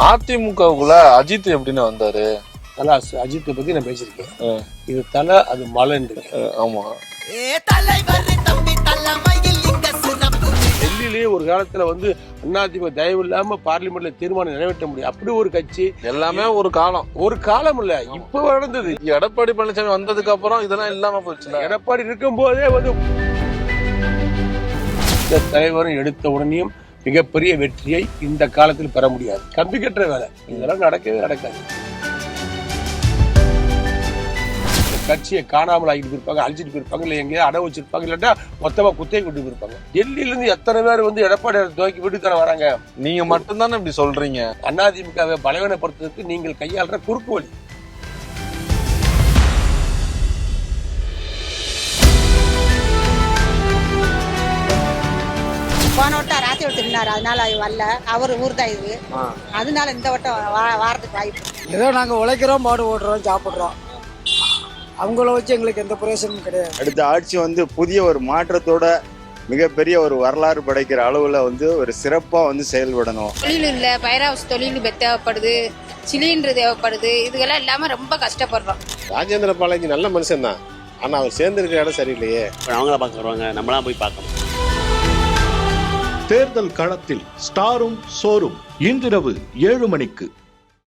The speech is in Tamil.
அதிமுகவுக்குள்ள அஜித் எப்படின்னு வந்தாரு? தலா அஜித்தை பத்தி நான் பேசியிருக்கேன். இது தலை, அது மலைன்னு. ஆமா, டெல்லியிலேயே ஒரு காலத்துல வந்து அதிமுக தயவு இல்லாம பார்லிமெண்ட்ல தீர்மானம் நிறைவேற்ற முடியும். அப்படி ஒரு கட்சி. எல்லாமே ஒரு காலம் இல்ல, இப்ப நடந்தது. எடப்பாடி பழனிசாமி வந்ததுக்கு அப்புறம் இதெல்லாம் இல்லாம போச்சு. எடப்பாடி இருக்கும் போதே வந்து இந்த தலைவரும் எடுத்த உடனேயும் மிகப்பெரிய வெற்றியை இந்த காலத்தில் பெற முடியாது. கம்பி கட்டுற வேலை இதெல்லாம் நடக்கவே நடக்காது. கட்சியை காணாமல் ஆகிட்டு போயிருப்பாங்க, அழிச்சிட்டு போயிருப்பாங்க, இல்ல எங்கேயாவது அடை வச்சிருப்பாங்க, இல்லாட்டா மொத்தமா குத்தையை கொண்டு போயிருப்பாங்க. டெல்லியில இருந்து எத்தனை பேர் வந்து எடப்பாடி துவக்கி விட்டு தர வராங்க? நீங்க மட்டும் தானே இப்படி சொல்றீங்க. அதிமுகவை பலவீனப்படுத்துறதுக்கு நீங்கள் கையாளுற குறுக்கு வழி. போன வட்டம் ராசி திருநாரு, அதனால வரல. அவர் ஊர் தான் இது, அதனால இந்த வட்டம் வாரத்துக்கு வாய்ப்பு. ஏதோ நாங்க உழைக்கிறோம், மாடு ஓடுறோம், சாப்பிடுறோம். அவங்கள வச்சு எங்களுக்கு எந்த பிரயோசனமும் கிடையாது. அடுத்த ஆட்சி வந்து புதிய ஒரு மாற்றத்தோட மிகப்பெரிய ஒரு வரலாறு படைக்கிற அளவுல வந்து ஒரு சிறப்பா வந்து செயல்படணும். தொழில் இல்ல, பைராஸ் தொழில் தேவைப்படுது, சிலிண்டர் தேவைப்படுது, இதுக்கெல்லாம் இல்லாம ரொம்ப கஷ்டப்படுறோம். ராஜேந்திர பாலாஜி நல்ல மனுஷன் தான், ஆனா அவர் சேர்ந்திருக்கிற இடம் சரியில்லையே. அவங்கள பார்க்க வருவாங்க, நம்மளாம் போய் பார்க்கணும். தேர்தல் களத்தில் ஸ்டாரும் சோரும் இன்றிரவு 7 மணிக்கு.